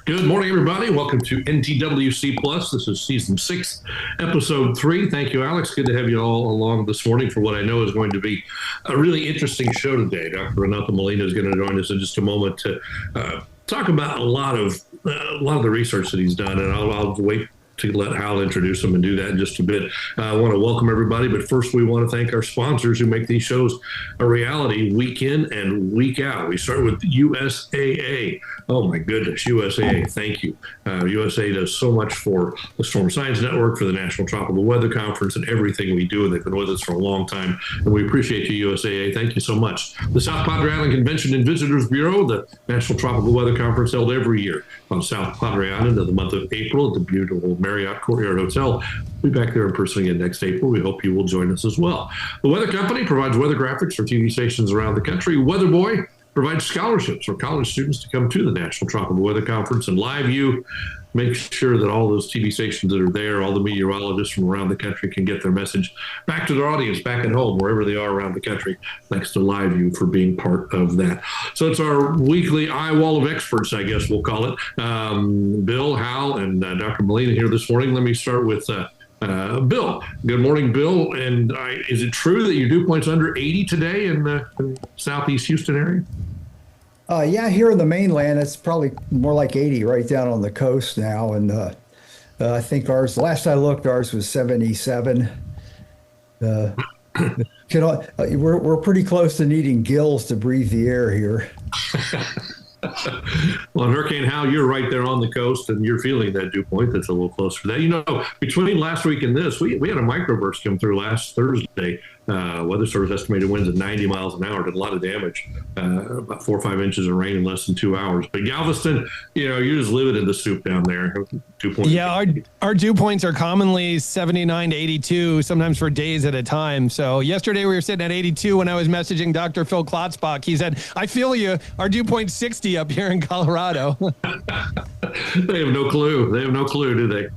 Good morning, everybody. Welcome to NTWC Plus. This is season 6, episode 3. Thank you, Alex. Good to have you all along this morning for what I know is going to be a really interesting show today. Dr. Renato Molina is going to join us in just a moment to talk about a lot of the research that he's done, and I'll wait to let Hal introduce him and do that in just a bit. I want to welcome everybody, but first we want to thank our sponsors who make these shows a reality week in and week out. We start with USAA. Oh my goodness, USAA, thank you. USAA does so much for the Storm Science Network, for the National Tropical Weather Conference, and everything we do, and they've been with us for a long time, and we appreciate you, USAA. Thank you so much. The South Padre Island Convention and Visitors Bureau, the National Tropical Weather Conference held every year on South Padre Island in the month of April at the beautiful Marriott Courtyard Hotel. We'll be back there in person again next April. We hope you will join us as well. The Weather Company provides weather graphics for TV stations around the country. Weather Boy provides scholarships for college students to come to the National Tropical Weather Conference. And LiveView makes sure that all those TV stations that are there, all the meteorologists from around the country can get their message back to their audience, back at home, wherever they are around the country. Thanks to LiveView for being part of that. So it's our weekly eye wall of experts, I guess we'll call it. Bill, Hal, and Dr. Molina here this morning. Let me start with Bill. Good morning, Bill. And is it true that your dew point's under 80 today in the southeast Houston area? Yeah, here in the mainland, it's probably more like 80 right down on the coast now. And I think last I looked, ours was 77. We're pretty close to needing gills to breathe the air here. Well, Hurricane Hal, you're right there on the coast, and you're feeling that dew point that's a little closer to that. You know, between last week and this, we had a microburst come through last Thursday. Weather Service estimated winds at 90 miles an hour, did a lot of damage, about 4 or 5 inches of rain in less than 2 hours. But Galveston, you know, you're just living in the soup down there. Dew point. Yeah, our dew points are commonly 79 to 82, sometimes for days at a time. So yesterday we were sitting at 82 when I was messaging Dr. Phil Klotzbach. He said, I feel you. Our dew point's 60 up here in Colorado. They have no clue. They have no clue, do they?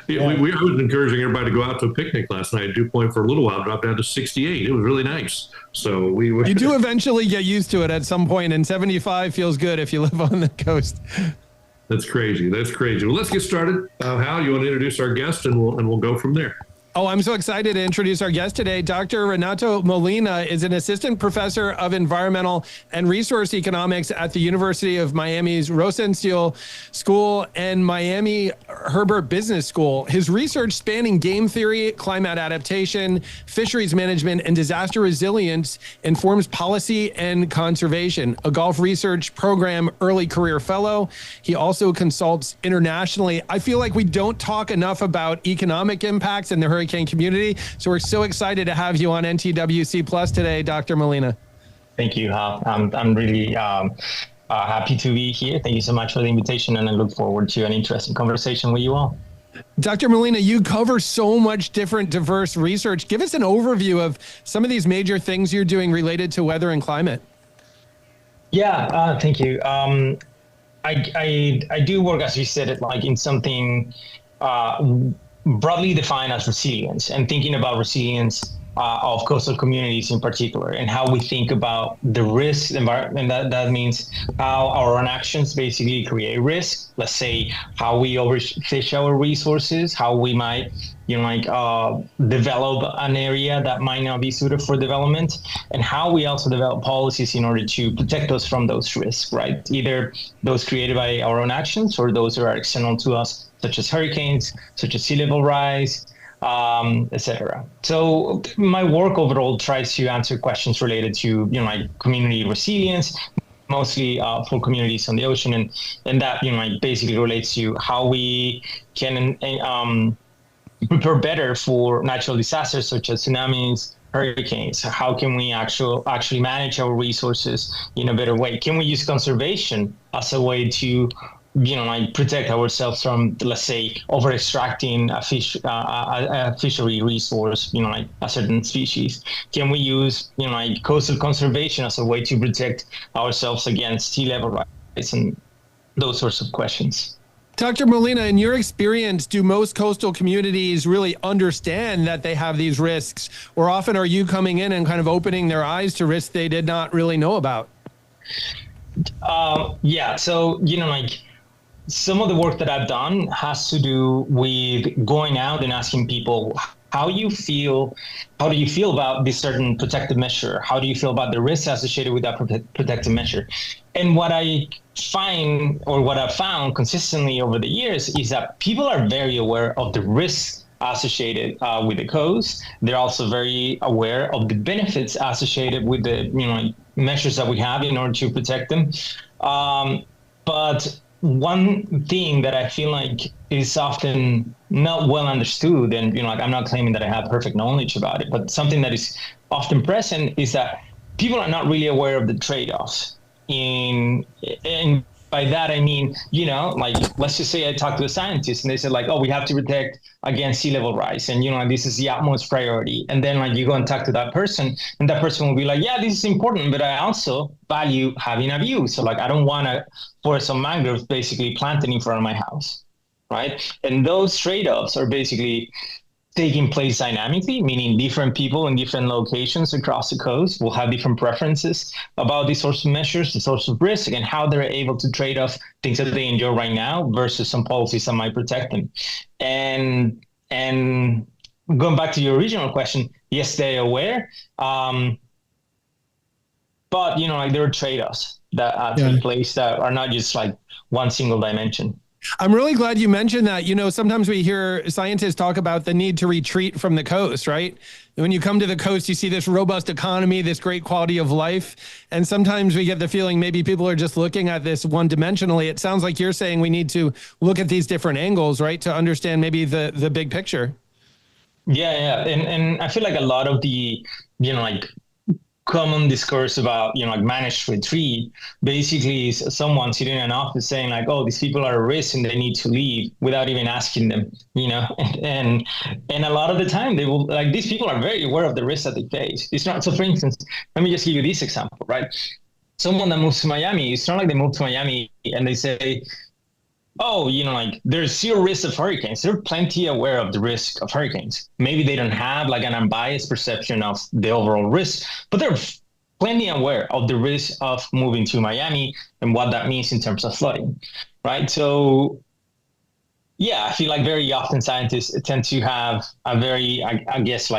Yeah. I was encouraging everybody to go out to a picnic last night. Dew point for a little while dropped down to 68. It was really nice. So you do eventually get used to it at some point, and 75 feels good if you live on the coast. That's crazy. That's crazy. Well, let's get started. Hal, you want to introduce our guest, and we'll go from there. Oh, I'm so excited to introduce our guest today. Dr. Renato Molina is an assistant professor of environmental and resource economics at the University of Miami's Rosenstiel School and Miami Herbert Business School. His research spanning game theory, climate adaptation, fisheries management, and disaster resilience informs policy and conservation. A Gulf Research Program early career fellow. He also consults internationally. I feel like we don't talk enough about economic impacts in the hurricane community. So we're so excited to have you on NTWC Plus today, Dr. Molina. Thank you, Hal. I'm really happy to be here. Thank you so much for the invitation, and I look forward to an interesting conversation with you all. Dr. Molina, you cover so much different, diverse research. Give us an overview of some of these major things you're doing related to weather and climate. Yeah, thank you. I do work, as you said, like in something broadly defined as resilience, and thinking about resilience of coastal communities in particular, and how we think about the risk environment. That means how our own actions basically create risk. Let's say how we overfish our resources, how we might develop an area that might not be suited for development, and how we also develop policies in order to protect us from those risks, right? Either those created by our own actions or those that are external to us, such as hurricanes, such as sea level rise, etc. So my work overall tries to answer questions related to, community resilience, mostly for communities on the ocean, and that, basically relates to how we can prepare better for natural disasters such as tsunamis, hurricanes. How can we actually manage our resources in a better way? Can we use conservation as a way to protect ourselves from, let's say, over extracting a fishery resource, a certain species? Can we use, coastal conservation as a way to protect ourselves against sea level rise and those sorts of questions? Dr. Molina, in your experience, do most coastal communities really understand that they have these risks, or often are you coming in and kind of opening their eyes to risks they did not really know about? Yeah. So, some of the work that I've done has to do with going out and asking people, how do you feel about this certain protective measure? How do you feel about the risks associated with that protective measure? And what I find, or what I've found consistently over the years, is that people are very aware of the risks associated with the codes. They're also very aware of the benefits associated with the measures that we have in order to protect them. But one thing that I feel like is often not well understood, and I'm not claiming that I have perfect knowledge about it, but something that is often present is that people are not really aware of the trade-offs. And by that I mean, let's just say I talk to a scientist and they said we have to protect against sea level rise, and this is the utmost priority. And then you go and talk to that person, and that person will be like, yeah, this is important, but I also value having a view. So I don't want to forest some mangroves basically planted in front of my house, right? And those trade-offs are basically taking place dynamically, meaning different people in different locations across the coast will have different preferences about these sorts of measures, the sorts of risk, and how they're able to trade off things that they enjoy right now versus some policies that might protect them. And going back to your original question, yes, they're aware, but there are trade-offs that take place that are not just one single dimension. I'm really glad you mentioned that. Sometimes we hear scientists talk about the need to retreat from the coast, right? When you come to the coast, you see this robust economy, this great quality of life. And sometimes we get the feeling maybe people are just looking at this one dimensionally. It sounds like you're saying we need to look at these different angles, right? To understand maybe the big picture. Yeah. And I feel like a lot of the, common discourse about managed retreat basically is someone sitting in an office saying oh, these people are at risk and they need to leave without even asking them, and a lot of the time they will these people are very aware of the risks that they face. It's not so. For instance, let me just give you this example, right? Someone that moves to Miami, it's not like they move to Miami and they say, oh, there's zero risk of hurricanes. They're plenty aware of the risk of hurricanes. Maybe they don't have an unbiased perception of the overall risk, but they're plenty aware of the risk of moving to Miami and what that means in terms of flooding, right? So, yeah, I feel like very often scientists tend to have a very, I guess,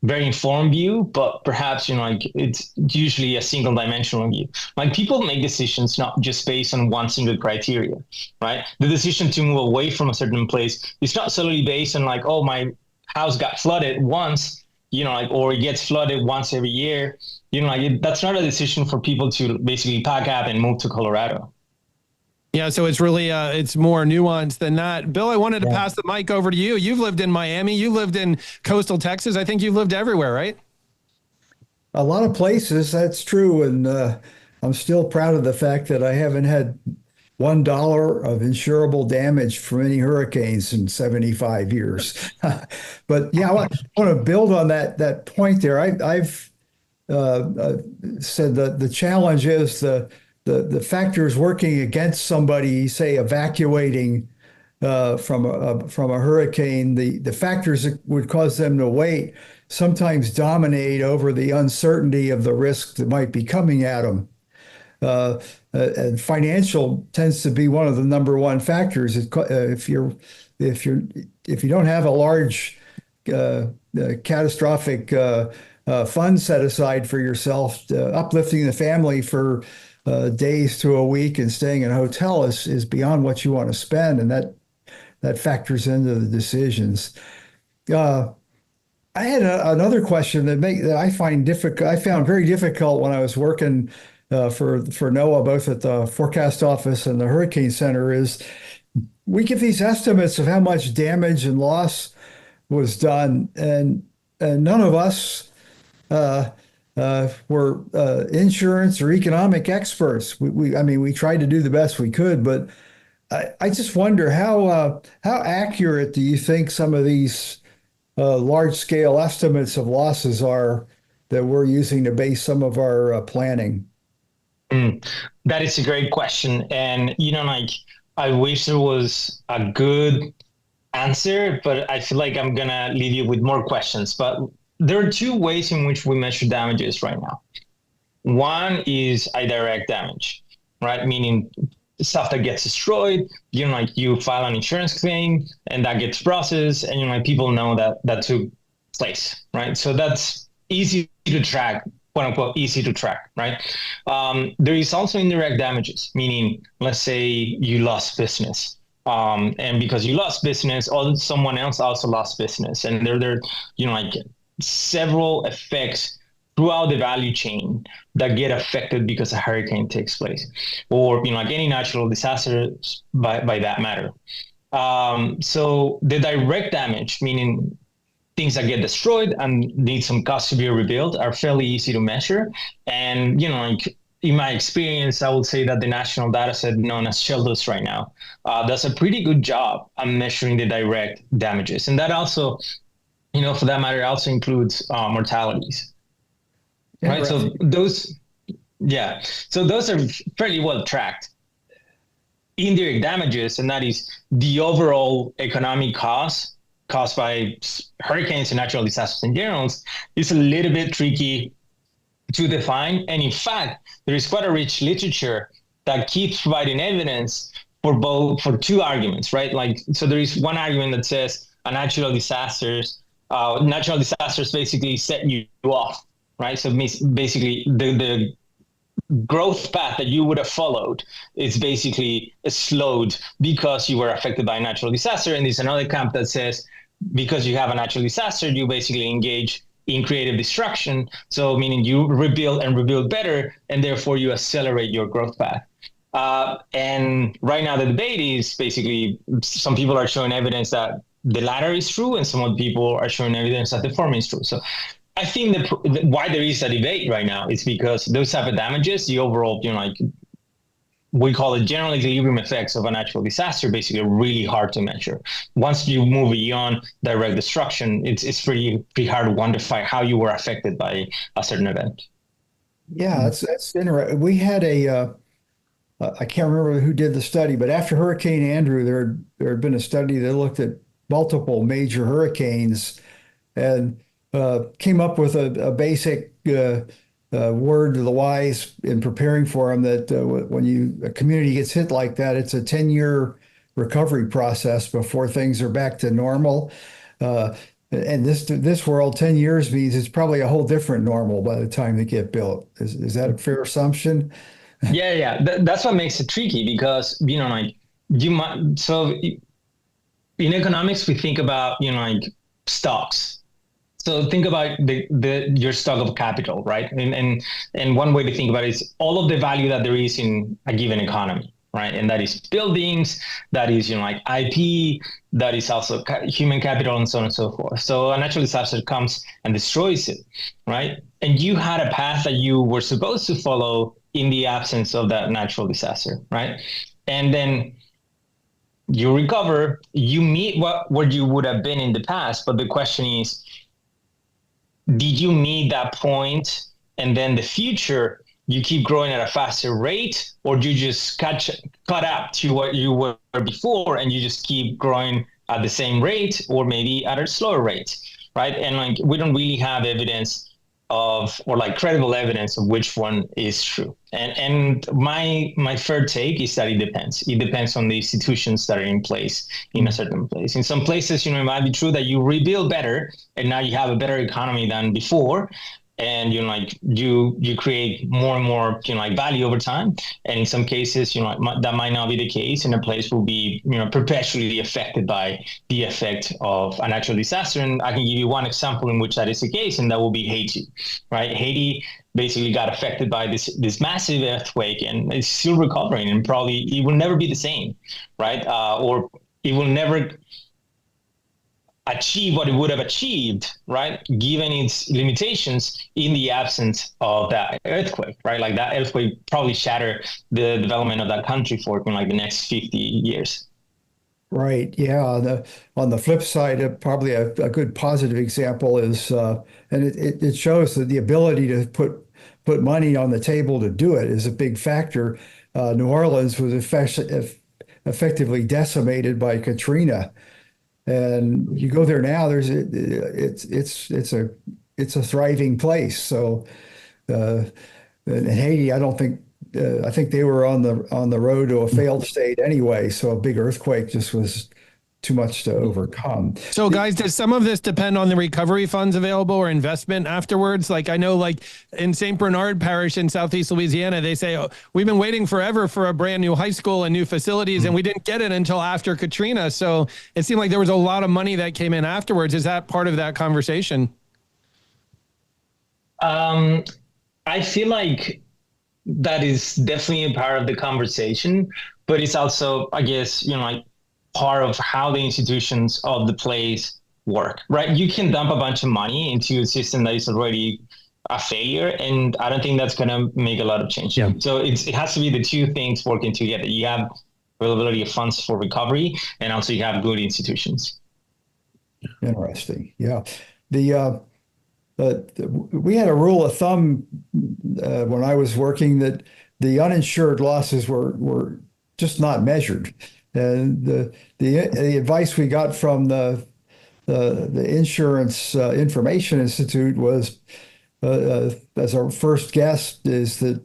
very informed view, but perhaps, it's usually a single dimensional view. People make decisions not just based on one single criteria, right? The decision to move away from a certain place is not solely based on oh, my house got flooded once, or it gets flooded once every year. That's not a decision for people to basically pack up and move to Colorado. Yeah, so it's really, it's more nuanced than that. Bill, I wanted to pass the mic over to you. You've lived in Miami. You lived in coastal Texas. I think you've lived everywhere, right? A lot of places, that's true. And I'm still proud of the fact that I haven't had $1 of insurable damage from any hurricanes in 75 years. But yeah, I want to build on that point there. I've said that the challenge is the factors working against somebody, say, evacuating from a hurricane, the factors that would cause them to wait sometimes dominate over the uncertainty of the risk that might be coming at them. And financial tends to be one of the number one factors. If you don't have a large catastrophic fund set aside for yourself, uplifting the family for days to a week and staying in a hotel is beyond what you want to spend, and that factors into the decisions. I had another question that I find difficult. I found very difficult when I was working for NOAA, both at the forecast office and the Hurricane Center. Is we get these estimates of how much damage and loss was done, and none of us were insurance or economic experts. We tried to do the best we could, but I just wonder how accurate do you think some of these large scale estimates of losses are that we're using to base some of our planning? That is a great question. And, I wish there was a good answer, but I feel like I'm going to leave you with more questions. But there are two ways in which we measure damages right now. One is a direct damage, right? Meaning stuff that gets destroyed, like you file an insurance claim and that gets processed, and like people know that took place, right? So that's easy to track, quote unquote, easy to track, right? There is also indirect damages, meaning, let's say you lost business. And because you lost business, someone else also lost business. And there like several effects throughout the value chain that get affected because a hurricane takes place, or like any natural disaster by that matter. So the direct damage, meaning things that get destroyed and need some cost to be rebuilt, are fairly easy to measure. And like in my experience, I would say that the national data set known as SHELDOS right now does a pretty good job at measuring the direct damages. And that also, for that matter, also includes mortalities. Right. So those are fairly well tracked. Indirect damages, and that is the overall economic cost caused by hurricanes and natural disasters in general, is a little bit tricky to define. And in fact, there is quite a rich literature that keeps providing evidence for two arguments, right? Like, so there is one argument that says natural disasters basically set you off, right? So basically the growth path that you would have followed is basically slowed because you were affected by a natural disaster. And there's another camp that says, because you have a natural disaster, you basically engage in creative destruction. So meaning you rebuild and rebuild better, and therefore you accelerate your growth path. And right now the debate is basically, some people are showing evidence that the latter is true, and some people are showing evidence that the former is true. So I think why there is a debate right now is because those type of damages, the overall, like we call it general equilibrium effects of a natural disaster, basically really hard to measure. Once you move beyond direct destruction, it's pretty hard to quantify how you were affected by a certain event. Yeah, that's interesting. We had I can't remember who did the study, but after Hurricane Andrew, there had been a study that looked at multiple major hurricanes and came up with a basic word to the wise in preparing for them, that when a community gets hit like that, it's a 10-year recovery process before things are back to normal. And this world, 10 years means it's probably a whole different normal by the time they get built. Is that a fair assumption? Yeah. That's what makes it tricky, because, like you might, so in economics, we think about, like stocks. So think about your stock of capital, right? And one way to think about it is all of the value that there is in a given economy, right? And that is buildings, that is, like IP, that is also human capital, and so on and so forth. So a natural disaster comes and destroys it, right? And you had a path that you were supposed to follow in the absence of that natural disaster, right? And then you recover, you meet where you would have been in the past, but the question is, did you meet that point, and then the future you keep growing at a faster rate, or do you just caught up to what you were before and you just keep growing at the same rate, or maybe at a slower rate, right? And like we don't really have evidence or credible evidence of which one is true. And my fair take is that it depends. It depends on the institutions that are in place in a certain place. In some places, it might be true that you rebuild better and now you have a better economy than before. And you create more and more value over time. And in some cases, that might not be the case, and a place will be perpetually affected by the effect of a natural disaster. And I can give you one example in which that is the case, and that will be Haiti, right? Haiti basically got affected by this massive earthquake, and it's still recovering, and probably it will never be the same, right? Or it will never achieve what it would have achieved, right, given its limitations in the absence of that earthquake, right? Like that earthquake probably shattered the development of that country for the next 50 years. Right. Yeah. On the flip side, probably a good positive example is, and it shows that the ability to put money on the table to do it is a big factor. New Orleans was effectively decimated by Katrina. And you go there now, it's a thriving place. So in Haiti, I don't think I think they were on the road to a failed state anyway. So a big earthquake just was too much to overcome. So guys, does some of this depend on the recovery funds available or investment afterwards? Like I know like in St. Bernard Parish in Southeast Louisiana, they say, oh, we've been waiting forever for a brand new high school and new facilities, and we didn't get it until after Katrina. So it seemed like there was a lot of money that came in afterwards. Is that part of that conversation? I feel like that is definitely a part of the conversation, but it's also, I guess, like part of how the institutions of the place work, right? You can dump a bunch of money into a system that is already a failure, and I don't think that's going to make a lot of change. Yeah. So it has to be the two things working together. You have availability of funds for recovery, and also you have good institutions. Interesting. Yeah. We had a rule of thumb when I was working that the uninsured losses were just not measured. And the advice we got from the Insurance Information Institute was, as our first guess, is that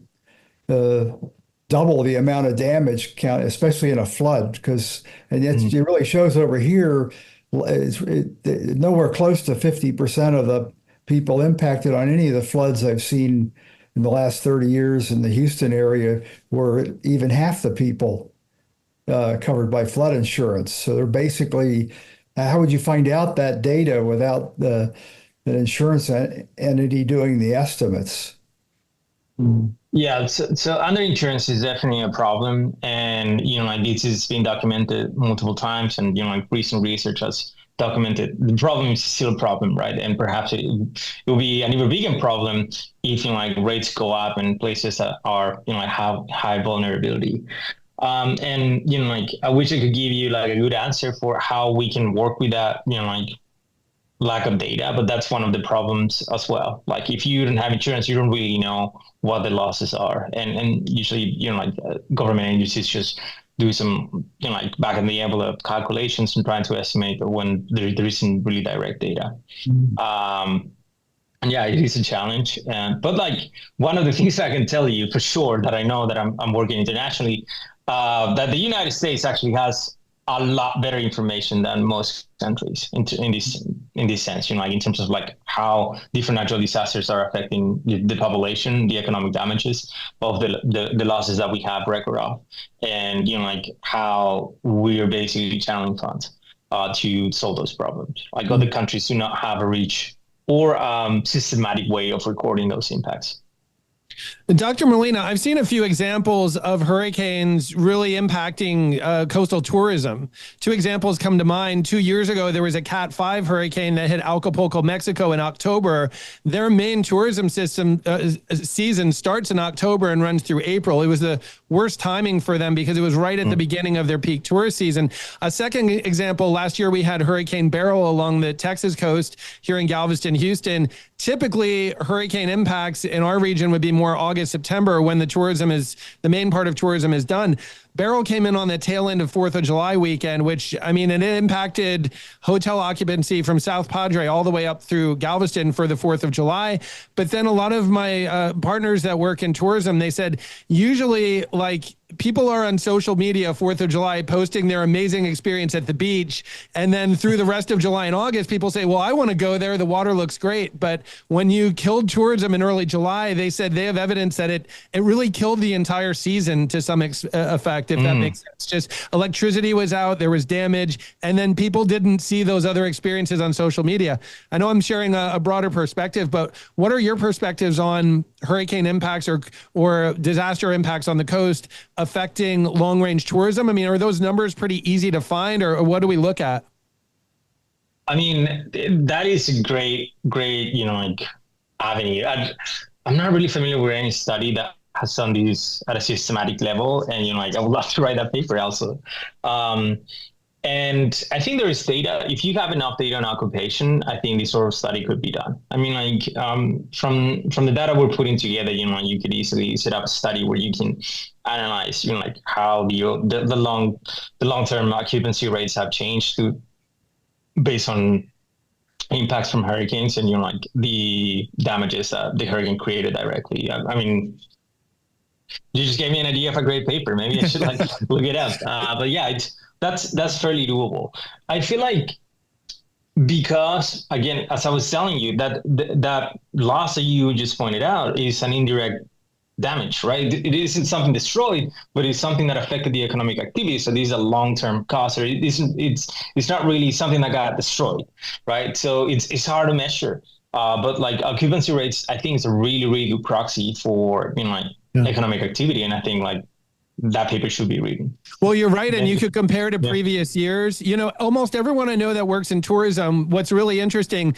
double the amount of damage count, especially in a flood, and it really shows over here, nowhere close to 50% of the people impacted on any of the floods I've seen in the last 30 years in the Houston area were even half the people covered by flood insurance. So they're basically, how would you find out that data without the insurance entity doing the estimates? Yeah, so underinsurance is definitely a problem, and like this has been documented multiple times, and like recent research has documented the problem is still a problem, right? And perhaps it will be an even bigger problem if like rates go up in places that are have high vulnerability. And like I wish I could give you like a good answer for how we can work with that, like lack of data, but that's one of the problems as well. Like if you don't have insurance, you don't really know what the losses are, and usually like government agencies just do some like back in the envelope calculations and trying to estimate when there isn't really direct data. And yeah, it is a challenge. But like one of the things I can tell you for sure that I know that I'm working internationally, that the United States actually has a lot better information than most countries in this sense, like in terms of like how different natural disasters are affecting the population, the economic damages of the losses that we have record of, and like how we are basically channeling funds to solve those problems. Like other countries do not have a reach or systematic way of recording those impacts. Dr. Molina, I've seen a few examples of hurricanes really impacting coastal tourism. Two examples come to mind. 2 years ago, there was a Cat 5 hurricane that hit Acapulco, Mexico in October. Their main tourism season starts in October and runs through April. It was the worst timing for them because it was right at the beginning of their peak tourist season. A second example, last year we had Hurricane Beryl along the Texas coast here in Galveston, Houston. Typically, hurricane impacts in our region would be more August, September, when the main part of tourism is done. Beryl came in on the tail end of 4th of July weekend, which, I mean, it impacted hotel occupancy from South Padre all the way up through Galveston for the 4th of July. But then a lot of my partners that work in tourism, they said, usually like people are on social media 4th of July posting their amazing experience at the beach. And then through the rest of July and August, people say, well, I want to go there. The water looks great. But when you killed tourism in early July, they said they have evidence that it really killed the entire season to some effect, if that makes sense. Just electricity was out, there was damage, and then people didn't see those other experiences on social media. I know I'm sharing a broader perspective, but what are your perspectives on hurricane impacts or disaster impacts on the coast affecting long-range tourism? I mean, are those numbers pretty easy to find, or what do we look at? I mean, that is a great, like avenue. I'm not really familiar with any study that has done this at a systematic level, and like I would love to write that paper also. And I think there is data. If you have enough data on occupation, I think this sort of study could be done. I mean, like from the data we're putting together, you could easily set up a study where you can analyze, like how the long-term occupancy rates have changed based on impacts from hurricanes and like the damages that the hurricane created directly. I mean, You just gave me an idea of a great paper. Maybe I should like look it up. But yeah, that's fairly doable. I feel like because again, as I was telling you, that loss that you just pointed out is an indirect damage, right? It isn't something destroyed, but it's something that affected the economic activity. So this is a long-term cost, or it's not really something that got destroyed, right? So it's hard to measure. But like occupancy rates, I think is a really, really good proxy for economic activity, and I think like that paper should be reading. Well, you're right. And you could compare to previous years. Almost everyone I know that works in tourism, what's really interesting,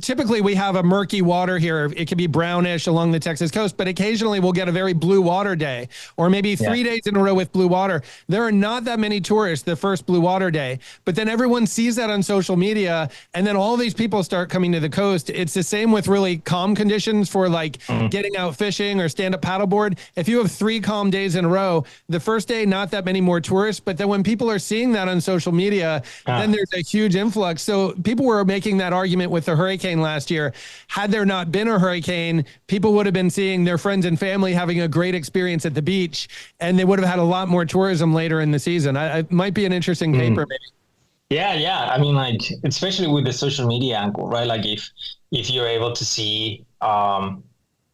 typically we have a murky water here. It can be brownish along the Texas coast, but occasionally we'll get a very blue water day, or maybe 3 days in a row with blue water. There are not that many tourists the first blue water day, but then everyone sees that on social media, and then all these people start coming to the coast. It's the same with really calm conditions for like getting out fishing or stand-up paddleboard. If you have 3 calm days in a row, the first day, not that many more tourists, but then when people are seeing that on social media, then there's a huge influx. So people were making that argument with the hurricane last year. Had there not been a hurricane, people would have been seeing their friends and family having a great experience at the beach, and they would have had a lot more tourism later in the season. It might be an interesting paper, maybe. Yeah. I mean, like, especially with the social media angle, right? Like if you're able to see,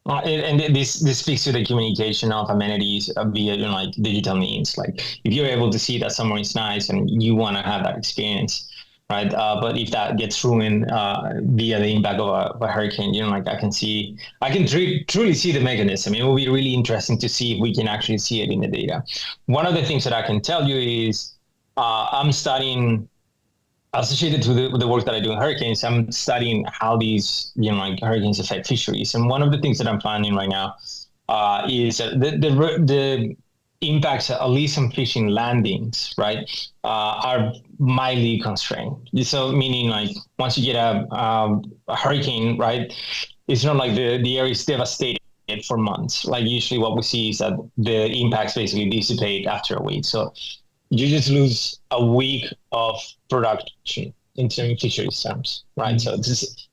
and this speaks to the communication of amenities via like digital means. Like if you're able to see that somewhere is nice and you want to have that experience, right? But if that gets ruined via the impact of a hurricane, like I can truly see the mechanism. It will be really interesting to see if we can actually see it in the data. One of the things that I can tell you is I'm studying. Associated with the work that I do in hurricanes, I'm studying how these, like hurricanes affect fisheries. And one of the things that I'm finding right now is the impacts, at least on fishing landings, right, are mildly constrained. So meaning like once you get a hurricane, right, it's not like the area is devastated for months. Like usually what we see is that the impacts basically dissipate after a week. So you just lose a week of production in terms of fisheries terms, right? So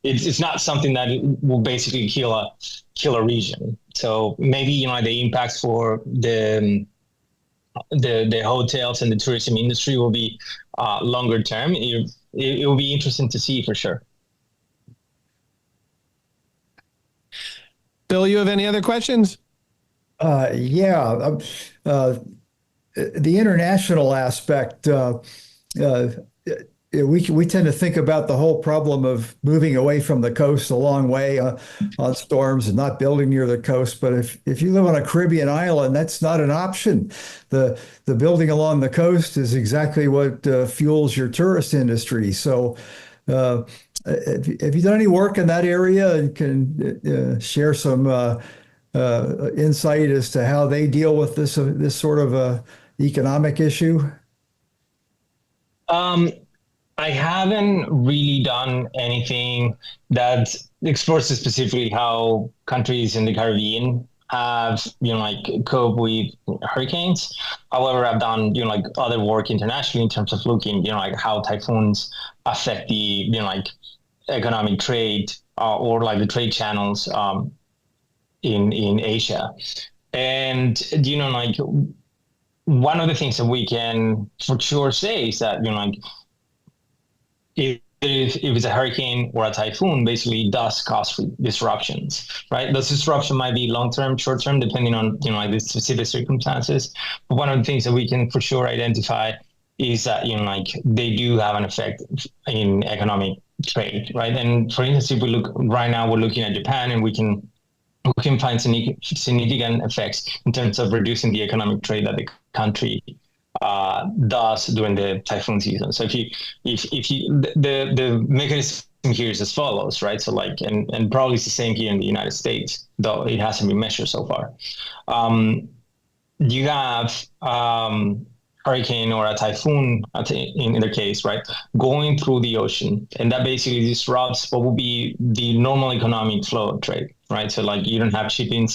it's not something that will basically kill a region. So maybe the impacts for the hotels and the tourism industry will be longer term. It will be interesting to see for sure. Bill, you have any other questions? The international aspect, we tend to think about the whole problem of moving away from the coast a long way on storms and not building near the coast. But if you live on a Caribbean island, that's not an option. The building along the coast is exactly what fuels your tourist industry. So have you done any work in that area, and can share some insight as to how they deal with this sort of economic issue? I haven't really done anything that explores specifically how countries in the Caribbean have, cope with hurricanes. However, I've done, like other work internationally in terms of looking, like how typhoons affect the, economic trade or like the trade channels in Asia. And, like one of the things that we can for sure say is that, if it's a hurricane or a typhoon, basically does cause disruptions, right? Those disruptions might be long-term, short-term, depending on, like the specific circumstances. But one of the things that we can for sure identify is that, like they do have an effect in economic trade, right? And for instance, if we look right now, we're looking at Japan, and we can find significant effects in terms of reducing the economic trade that the country does during the typhoon season. So if you the mechanism here is as follows, right? So like, and probably it's the same here in the United States, though it hasn't been measured so far. You have hurricane or a typhoon in their case, right, going through the ocean, and that basically disrupts what would be the normal economic flow of trade, right? So like you don't have shipping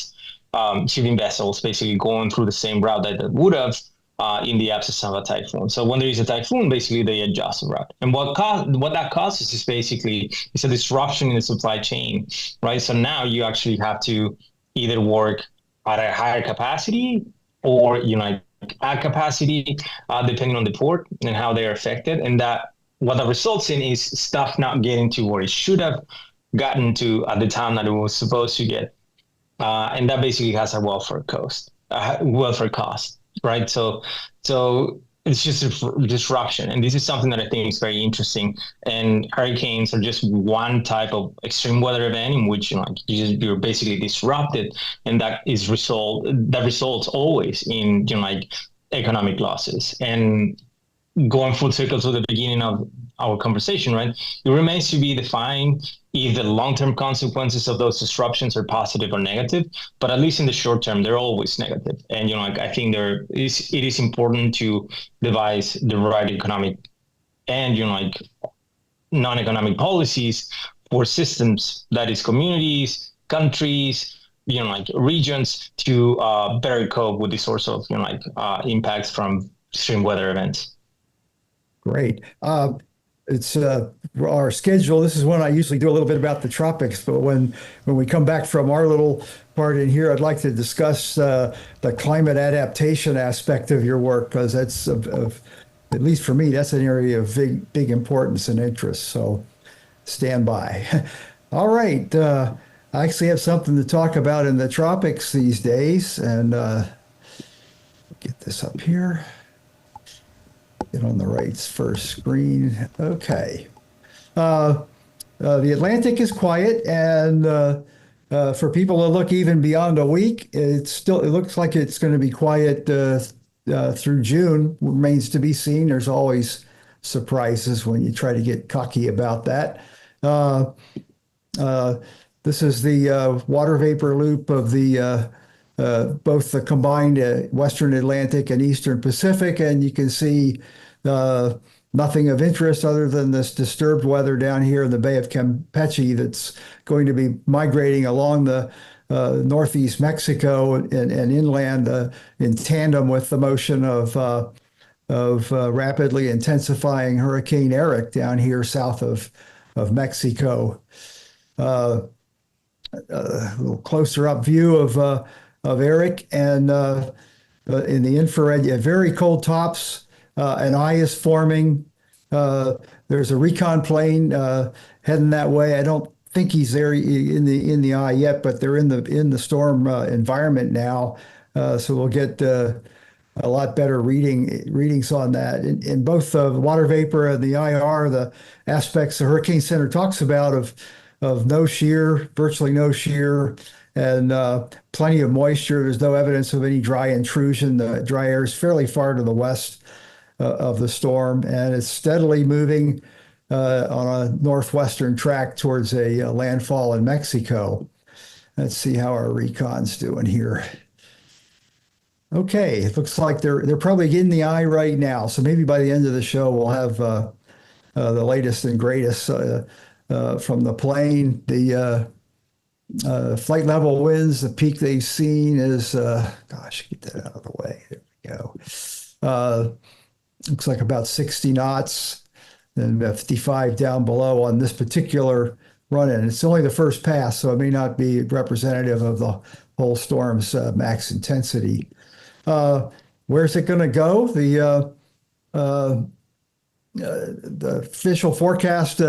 vessels basically going through the same route that they would have in the absence of a typhoon. So when there is a typhoon, basically they adjust the route. And what that causes is basically it's a disruption in the supply chain, right? So now you actually have to either work at a higher capacity or, at capacity, depending on the port and how they're affected. And that what that results in is stuff not getting to where it should have gotten to at the time that it was supposed to get. And that basically has a welfare cost, right? So it's just a disruption. And this is something that I think is very interesting. And hurricanes are just one type of extreme weather event in which you're basically disrupted, and that results always in economic losses. And going full circle to the beginning of our conversation, right? It remains to be defined if the long-term consequences of those disruptions are positive or negative, but at least in the short term, they're always negative. And, I think it is important to devise the right economic and, non-economic policies for systems, that is communities, countries, regions, to better cope with the sorts of, impacts from extreme weather events. Great. It's our schedule. This is when I usually do a little bit about the tropics, but when we come back from our little part in here, I'd like to discuss the climate adaptation aspect of your work, because that's, at least for me, that's an area of big importance and interest. So stand by. All right. I actually have something to talk about in the tropics these days, and get this up here. Get on the right first screen. Okay. The Atlantic is quiet, and for people to look even beyond a week, it looks like it's going to be quiet through June. Remains to be seen. There's always surprises when you try to get cocky about that. This is the water vapor loop of the both the combined Western Atlantic and Eastern Pacific, and you can see nothing of interest other than this disturbed weather down here in the Bay of Campeche that's going to be migrating along the northeast Mexico and inland in tandem with the motion of rapidly intensifying Hurricane Eric down here south of Mexico. A little closer up view of Eric, and in the infrared, very cold tops. An eye is forming. There's a recon plane heading that way. I don't think he's there in the eye yet, but they're in the storm environment now. So we'll get a lot better readings on that. In both the water vapor and the IR, the aspects the Hurricane Center talks about of no shear, virtually no shear, and plenty of moisture. There's no evidence of any dry intrusion. The dry air is fairly far to the west of the storm, and it's steadily moving on a northwestern track towards a landfall in Mexico. Let's see how our recon's doing here. Okay, it looks like they're probably getting the eye right now. So maybe by the end of the show, we'll have the latest and greatest from the plane. The flight level winds, the peak they've seen is, gosh, get that out of the way. There we go. Looks like about 60 knots and 55 down below on this particular run-in. It's only the first pass, so it may not be representative of the whole storm's max intensity. Where's it going to go? The official forecast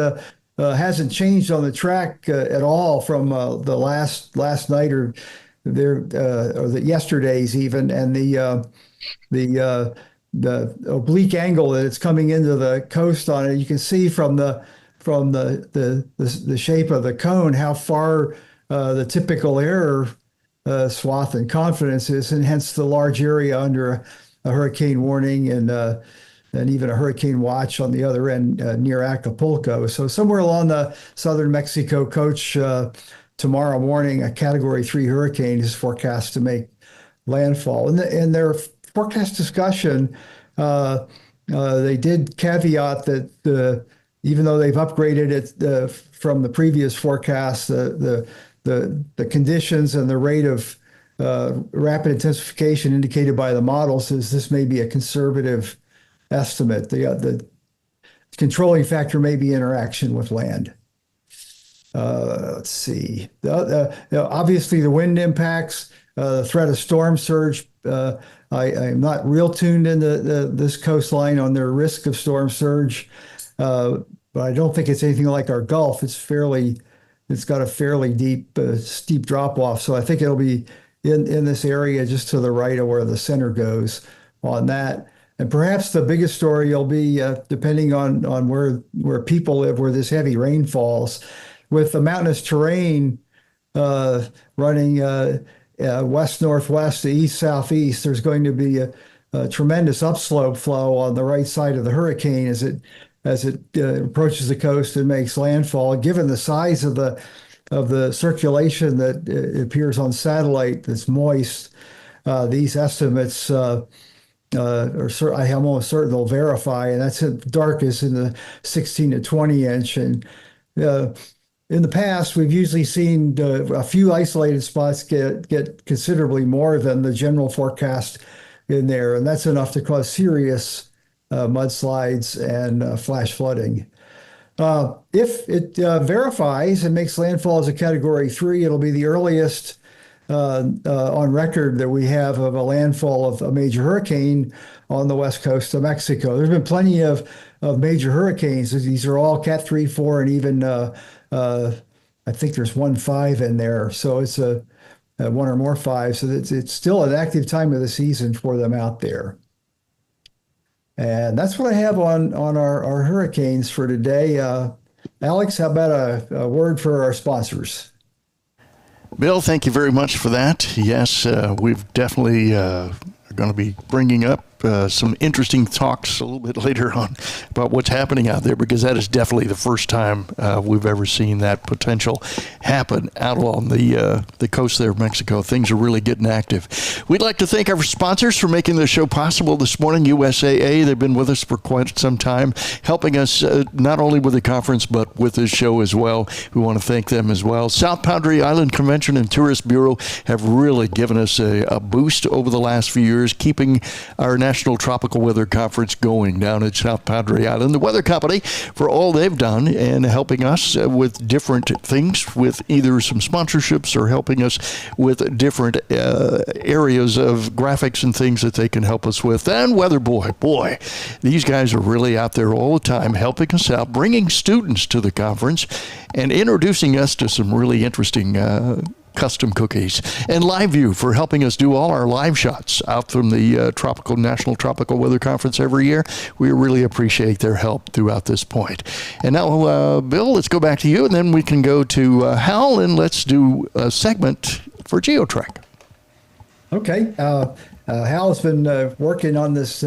hasn't changed on the track at all from the last night or the yesterday's even, and the oblique angle that it's coming into the coast on it. You can see from the shape of the cone how far the typical error swath and confidence is, and hence the large area under a hurricane warning and even a hurricane watch on the other end near Acapulco. So somewhere along the southern Mexico coast tomorrow morning, a Category 3 hurricane is forecast to make landfall. In their forecast discussion, they did caveat that even though they've upgraded it from the previous forecast, the conditions and the rate of rapid intensification indicated by the models is this may be a conservative estimate. The controlling factor may be interaction with land. Let's see. Obviously, the wind impacts the threat of storm surge. I'm not real tuned into this coastline on their risk of storm surge, but I don't think it's anything like our Gulf. It's got a fairly deep, steep drop off. So I think it'll be in this area just to the right of where the center goes on that. And perhaps the biggest story will be, depending on where people live, where this heavy rain falls, with the mountainous terrain running west-northwest to east-southeast, there's going to be a tremendous upslope flow on the right side of the hurricane as it approaches the coast and makes landfall. Given the size of the circulation that appears on satellite that's moist, these estimates I'm almost certain they'll verify, and that's at darkest in the 16 to 20 inch. And in the past, we've usually seen a few isolated spots get considerably more than the general forecast in there, and that's enough to cause serious mudslides and flash flooding. If it verifies and makes landfall as a Category 3, it'll be the earliest on record that we have of a landfall of a major hurricane on the west coast of Mexico. There's been plenty of major hurricanes. These are all Cat 3, 4, and even I think there's 1 5 in there. So it's a one or more 5. So it's still an active time of the season for them out there. And that's what I have on our hurricanes for today. Alex, how about a word for our sponsors? Bill, thank you very much for that. Yes, we've definitely going to be bringing up some interesting talks a little bit later on about what's happening out there, because that is definitely the first time we've ever seen that potential happen out along the coast there of Mexico. Things are really getting active. We'd like to thank our sponsors for making the show possible this morning. USAA, they've been with us for quite some time, helping us not only with the conference but with this show as well. We want to thank them as well. South Padre Island Convention and Tourist Bureau have really given us a boost over the last few years, keeping our National Tropical Weather Conference going down at South Padre Island. The Weather Company for all they've done and helping us with different things, with either some sponsorships or helping us with different areas of graphics and things that they can help us with. And Weather Boy, these guys are really out there all the time helping us out, bringing students to the conference and introducing us to some really interesting custom cookies. And Live View for helping us do all our live shots out from the National Tropical Weather Conference every year. We really appreciate their help throughout this point. And now, Bill, let's go back to you, and then we can go to Hal, and let's do a segment for GeoTrek. Okay. Hal's been working on this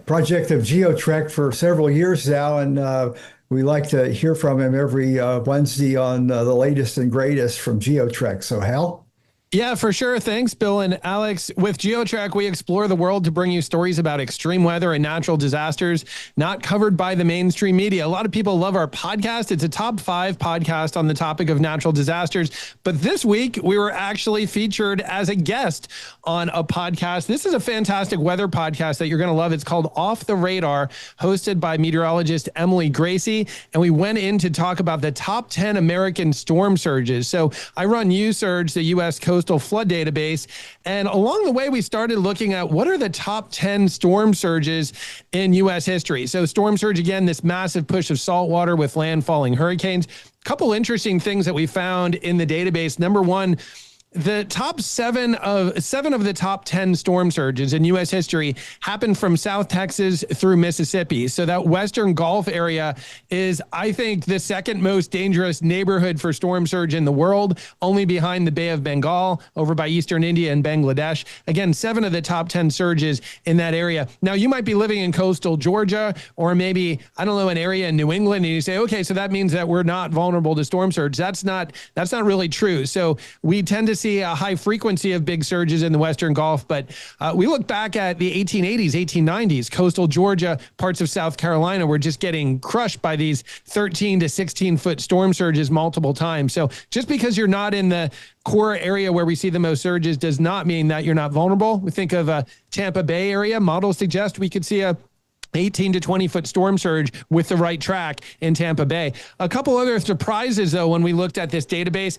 project of GeoTrek for several years now, and we like to hear from him every Wednesday on the latest and greatest from GeoTrek. So, Hal? Yeah, for sure. Thanks, Bill and Alex. With GeoTrek, we explore the world to bring you stories about extreme weather and natural disasters not covered by the mainstream media. A lot of people love our podcast. It's a top 5 podcast on the topic of natural disasters. But this week, we were actually featured as a guest on a podcast. This is a fantastic weather podcast that you're going to love. It's called Off the Radar, hosted by meteorologist Emily Gracie. And we went in to talk about the top 10 American storm surges. So I run USurge, the U.S. Coastal Flood Database. And along the way, we started looking at what are the top 10 storm surges in U.S. history. So storm surge, again, this massive push of salt water with landfalling hurricanes. A couple interesting things that we found in the database. Number one, the top seven of the top 10 storm surges in U.S. history happened from South Texas through Mississippi. So that Western Gulf area is, I think, the second most dangerous neighborhood for storm surge in the world, only behind the Bay of Bengal over by Eastern India and Bangladesh. Again, 7 of the top 10 surges in that area. Now, you might be living in coastal Georgia or maybe, I don't know, an area in New England, and you say, okay, so that means that we're not vulnerable to storm surge. That's not really true. So we tend to see a high frequency of big surges in the Western Gulf, but we look back at the 1880s, 1890s, coastal Georgia, parts of South Carolina were just getting crushed by these 13 to 16 foot storm surges multiple times. So just because you're not in the core area where we see the most surges does not mean that you're not vulnerable. We think of a Tampa Bay area. Models suggest we could see a 18 to 20 foot storm surge with the right track in Tampa Bay. A couple other surprises, though, when we looked at this database.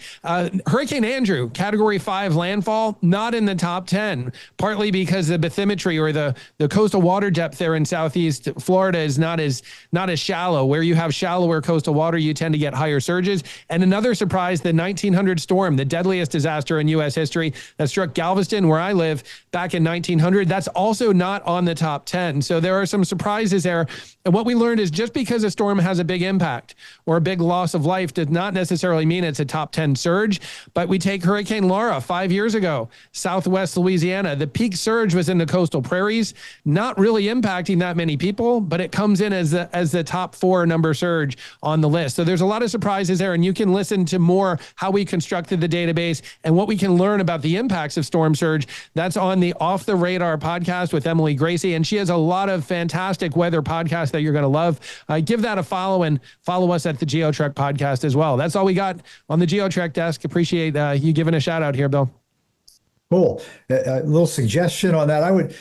Hurricane Andrew, Category 5 landfall, not in the top 10, partly because the bathymetry or the coastal water depth there in southeast Florida is not as shallow. Where you have shallower coastal water, you tend to get higher surges. And another surprise, the 1900 storm, the deadliest disaster in U.S. history that struck Galveston, where I live, back in 1900, that's also not on the top 10. So there are some surprises there. And what we learned is just because a storm has a big impact or a big loss of life does not necessarily mean it's a top 10 surge. But we take Hurricane Laura 5 years ago, Southwest Louisiana. The peak surge was in the coastal prairies, not really impacting that many people, but it comes in as the top 4 number surge on the list. So there's a lot of surprises there, and you can listen to more how we constructed the database and what we can learn about the impacts of storm surge. That's on the Off the Radar podcast with Emily Gracie, and she has a lot of fantastic weather podcasts that you're going to love. Give that a follow and follow us at the GeoTrek podcast as well. That's all we got on the GeoTrek desk. Appreciate you giving a shout out here, Bill. Cool. A little suggestion on that. I would,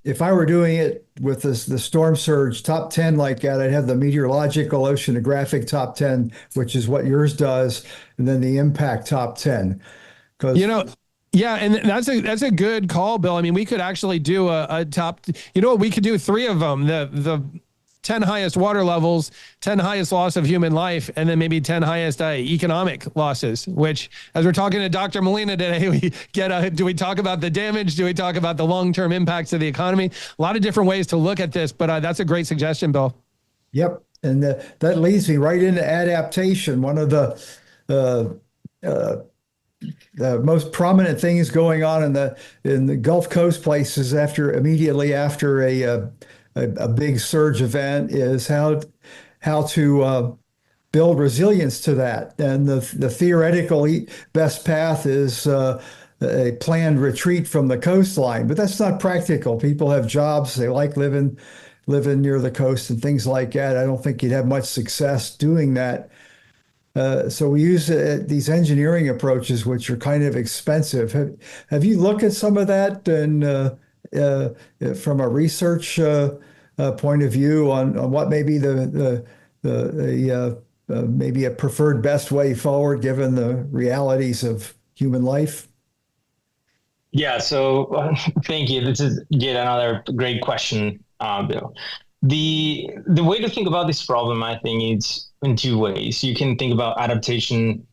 if I were doing it with the storm surge top 10 like that, I'd have the meteorological oceanographic top 10, which is what yours does, and then the impact top 10. Because yeah, and that's a good call, Bill. I mean, we could actually do a top. You know what? We could do 3 of them. The 10 highest water levels, 10 highest loss of human life, and then maybe 10 highest economic losses, which, as we're talking to Dr. Molina today, we get do we talk about the damage? Do we talk about the long-term impacts of the economy? A lot of different ways to look at this, but that's a great suggestion, Bill. Yep. And that leads me right into adaptation. One of the most prominent things going on in the Gulf Coast places immediately after a big surge event is how to build resilience to that. And the theoretical best path is a planned retreat from the coastline, but that's not practical. People have jobs, they like living near the coast and things like that. I don't think you'd have much success doing that. So we use these engineering approaches, which are kind of expensive. Have you looked at some of that and from a research point of view on what may be maybe a preferred best way forward given the realities of human life? Yeah, so thank you. This is yet another great question, Bill. The way to think about this problem, I think, is in 2 ways. You can think about adaptation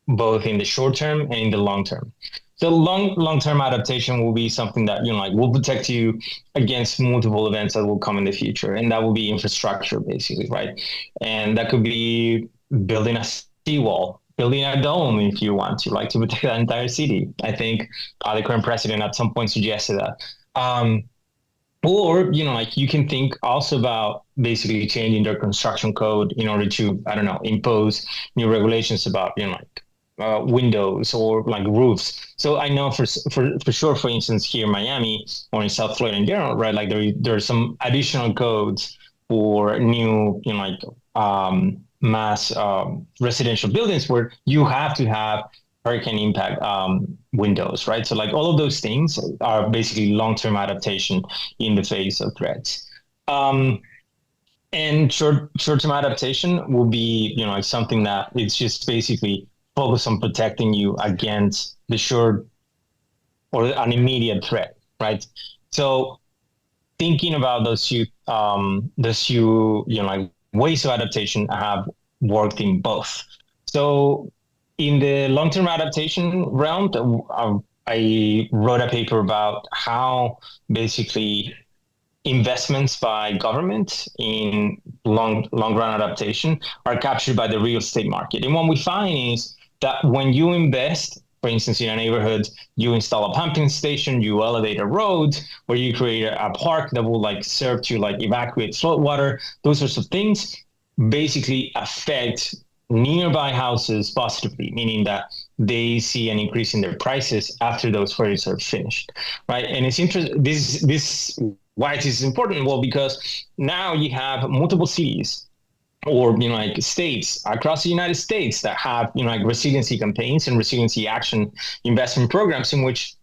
both in the short term and in the long term. So long-term adaptation will be something that, will protect you against multiple events that will come in the future. And that will be infrastructure, basically, right? And that could be building a seawall, building a dome if you want to, to protect the entire city. I think the current president at some point suggested that. Or, you can think also about basically changing their construction code in order to, impose new regulations about, windows or roofs. So I know for sure, for instance, here in Miami or in South Florida in general, right, there are some additional codes for new, mass residential buildings where you have to have hurricane impact windows, right? So all of those things are basically long-term adaptation in the face of threats. And short-term adaptation will be, something that it's just basically focus on protecting you against the short or an immediate threat, right? So thinking about those few ways of adaptation, I have worked in both. So in the long-term adaptation realm, I wrote a paper about how basically investments by government in long-run adaptation are captured by the real estate market. And what we find is that when you invest, for instance, in a neighborhood, you install a pumping station, you elevate a road, or you create a park that will serve to evacuate flood water, those sorts of things basically affect nearby houses positively, meaning that they see an increase in their prices after those projects are finished, right? And it's interesting. This why it is important. Well, because now you have multiple cities or states across the United States that have resiliency campaigns and resiliency action investment programs in which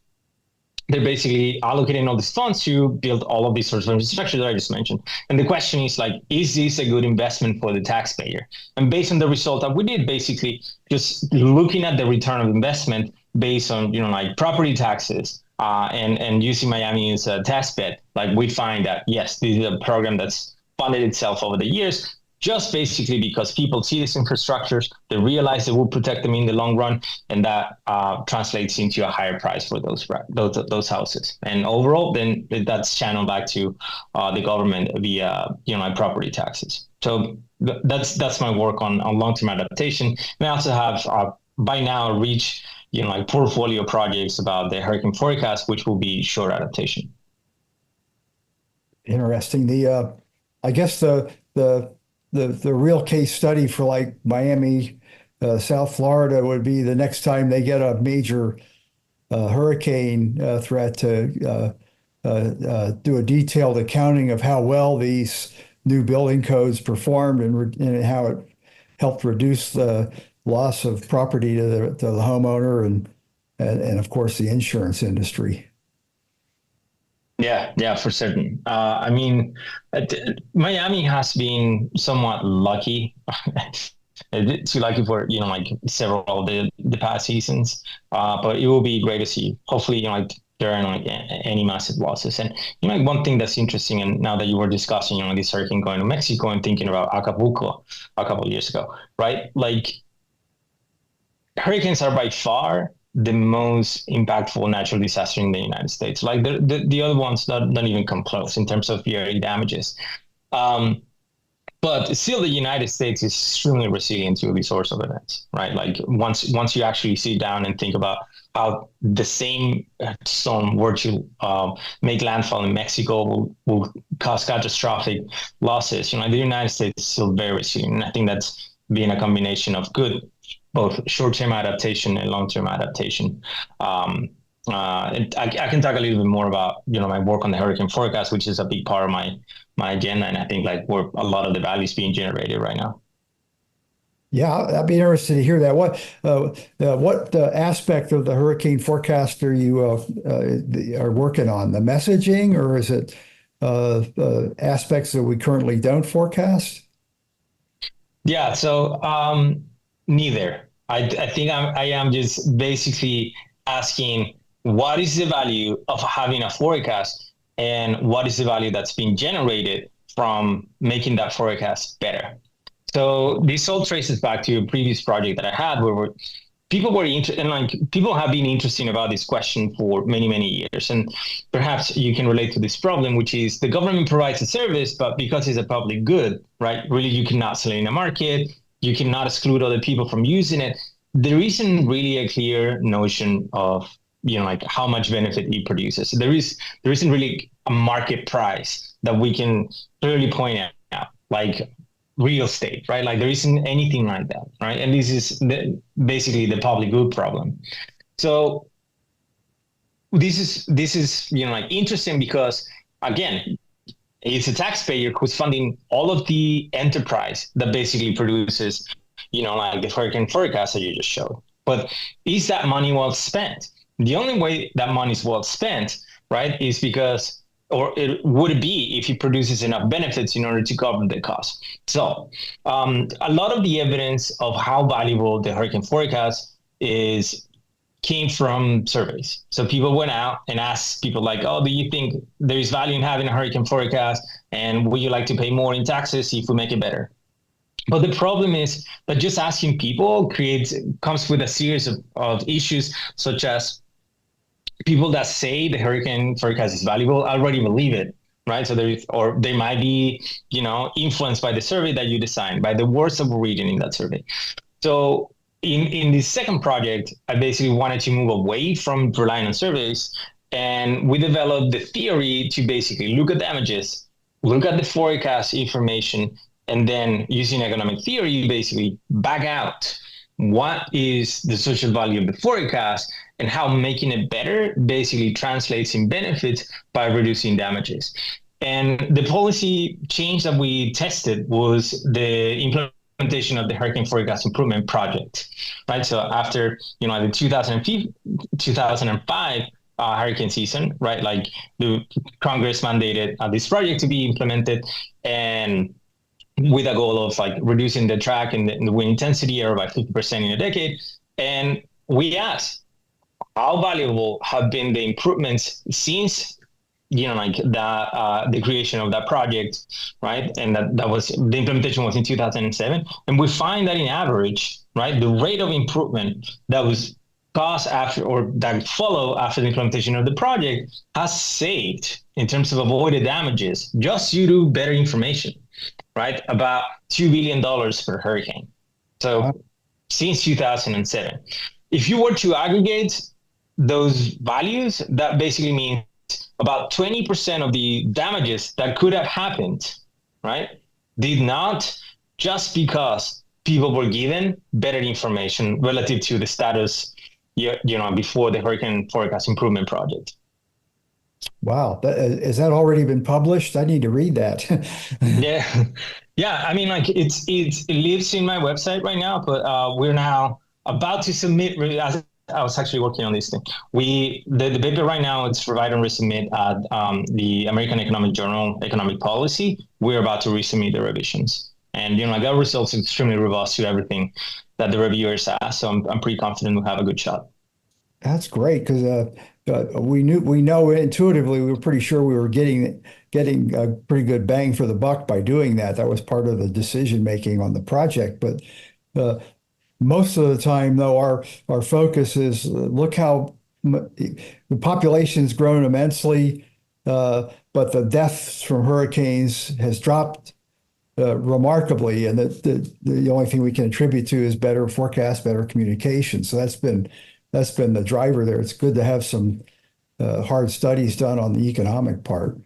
they're basically allocating all these funds to build all of these sorts of infrastructure that I just mentioned. And the question is like, is this a good investment for the taxpayer? And based on the result that we did, basically just looking at the return of investment based on, like property taxes, and using Miami as a test bed, like we find that, yes, this is a program that's funded itself over the years, just basically because people see these infrastructures, they realize they will protect them in the long run, and that translates into a higher price for those houses. And overall, then that's channeled back to the government via like property taxes. So that's my work on long-term adaptation. And I also have by now reached like portfolio projects about the hurricane forecast, which will be short adaptation. Interesting. I guess the real case study for like Miami, South Florida would be the next time they get a major hurricane threat to do a detailed accounting of how well these new building codes performed and how it helped reduce the loss of property to the homeowner and of course the insurance industry. Yeah, for certain. I mean, Miami has been somewhat lucky. Too lucky for like several of the past seasons. But it will be great to see. Hopefully, like there aren't like any massive losses. And like one thing that's interesting, and now that you were discussing this hurricane going to Mexico and thinking about Acapulco a couple of years ago, right? Like hurricanes are by far the most impactful natural disaster in the United States. Like the other ones don't even come close in terms of yearly damages. But still, the United States is extremely resilient to these sorts of events, right? Like once you actually sit down and think about how the same storm were to make landfall in Mexico will cause catastrophic losses. The United States is still very resilient. And I think that's been a combination of good, both short-term adaptation and long-term adaptation. I can talk a little bit more about my work on the hurricane forecast, which is a big part of my agenda, and I think like where a lot of the value is being generated right now. Yeah, I'd be interested to hear that. What aspect of the hurricane forecast are you are working on? The messaging, or is it aspects that we currently don't forecast? Yeah, so neither. I think I am just basically asking what is the value of having a forecast and what is the value that's being generated from making that forecast better. So this all traces back to a previous project that I had where people were interested, and like people have been interested about this question for many, many years. And perhaps you can relate to this problem, which is the government provides a service, but because it's a public good, right? Really, you cannot sell it in a market. You cannot exclude other people from using it. There isn't really a clear notion of, like how much benefit it produces. So there isn't really a market price that we can clearly point out, like real estate, right? Like there isn't anything like that, right? And this is basically the public good problem. So this is like interesting because again, it's a taxpayer who's funding all of the enterprise that basically produces, like the hurricane forecast that you just showed. But is that money well spent? The only way that money is well spent, right, is because, or it would be if it produces enough benefits in order to cover the cost. So a lot of the evidence of how valuable the hurricane forecast came from surveys. So people went out and asked people like, oh, do you think there is value in having a hurricane forecast? And would you like to pay more in taxes if we make it better? But the problem is that just asking people comes with a series of issues, such as people that say the hurricane forecast is valuable already believe it, right? So they might be, influenced by the survey that you designed, by the words that we're reading in that survey. So in this second project, I basically wanted to move away from relying on surveys, and we developed the theory to basically look at damages, look at the forecast information, and then using economic theory, basically back out what is the social value of the forecast and how making it better basically translates in benefits by reducing damages. And the policy change that we tested was the implementation of the Hurricane Forecast Improvement Project, right? So after, the 2005 hurricane season, right? Like the Congress mandated this project to be implemented, and with a goal of like reducing the track and the wind intensity error by 50% in a decade. And we asked, how valuable have been the improvements since like the creation of that project, right? And that was the implementation was in 2007, and we find that in average, right, the rate of improvement that was caused after or that follow after the implementation of the project has saved in terms of avoided damages just due to better information, right? About $2 billion per hurricane. So since 2007, if you were to aggregate those values, that basically means about 20% of the damages that could have happened, right, did not, just because people were given better information relative to the status, before the Hurricane Forecast Improvement Project. Wow. Has that already been published? I need to read that. Yeah. I mean, like it lives in my website right now, but we're now about to submit. I was actually working on this thing. The paper right now, it's provide and resubmit at the American Economic Journal Economic Policy. We're about to resubmit the revisions, and that results extremely robust to everything that the reviewers asked. So I'm pretty confident we'll have a good shot. That's great, because we know intuitively, we were pretty sure we were getting a pretty good bang for the buck by doing that. That was part of the decision making on the project. But most of the time, though, our focus is look how the population's grown immensely, but the deaths from hurricanes has dropped remarkably, and the only thing we can attribute to is better forecast, better communication. So that's been the driver there. It's good to have some hard studies done on the economic part.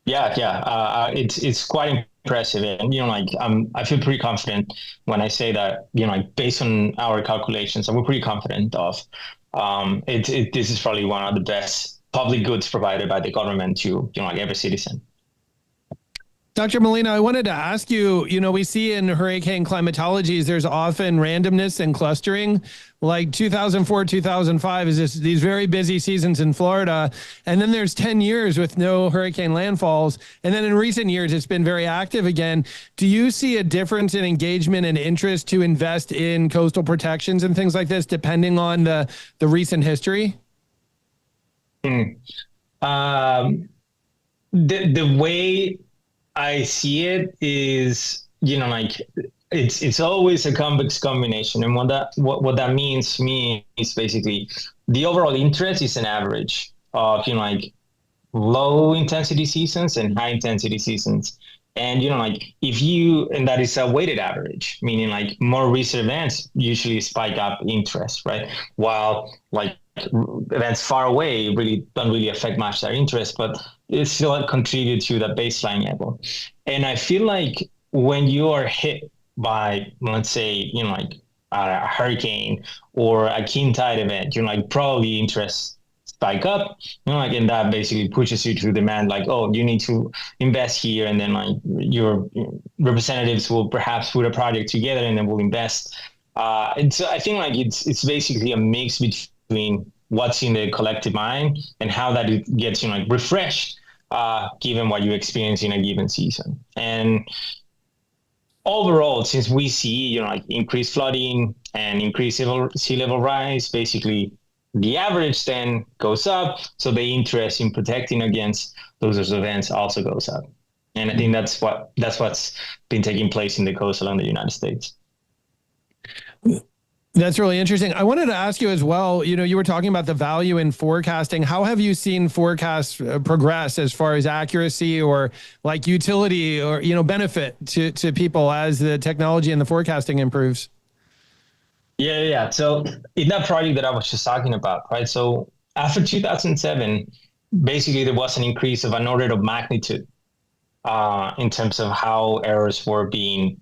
Yeah. It's quite impressive, and I feel pretty confident when I say that based on our calculations, and we're pretty confident of this is probably one of the best public goods provided by the government to every citizen. Dr. Molina, I wanted to ask you, we see in hurricane climatologies, there's often randomness and clustering. Like 2004, 2005 is these very busy seasons in Florida. And then there's 10 years with no hurricane landfalls. And then in recent years, it's been very active again. Do you see a difference in engagement and interest to invest in coastal protections and things like this, depending on the recent history? The way I see it is, it's always a convex combination. And what that means to me is basically the overall interest is an average of, low intensity seasons and high intensity seasons. And, and that is a weighted average, meaning more recent events usually spike up interest, right? While events far away don't really affect much their interest, but it still contribute to the baseline level. And I feel like when you are hit by, let's say, a hurricane or a king tide event, probably interest spike up, and that basically pushes you to demand you need to invest here. And then your representatives will perhaps put a project together and then will invest. And so I think it's basically a mix between what's in the collective mind and how that it gets refreshed given what you experience in a given season. And overall, since we see increased flooding and increased sea level rise, basically the average then goes up, so the interest in protecting against those events also goes up. And I think that's what's been taking place in the coastal and the United States. That's really interesting. I wanted to ask you as well, you were talking about the value in forecasting. How have you seen forecasts progress as far as accuracy or utility or, benefit to people as the technology and the forecasting improves? Yeah. So in that project that I was just talking about, right? So after 2007, basically there was an increase of an order of magnitude in terms of how errors were being,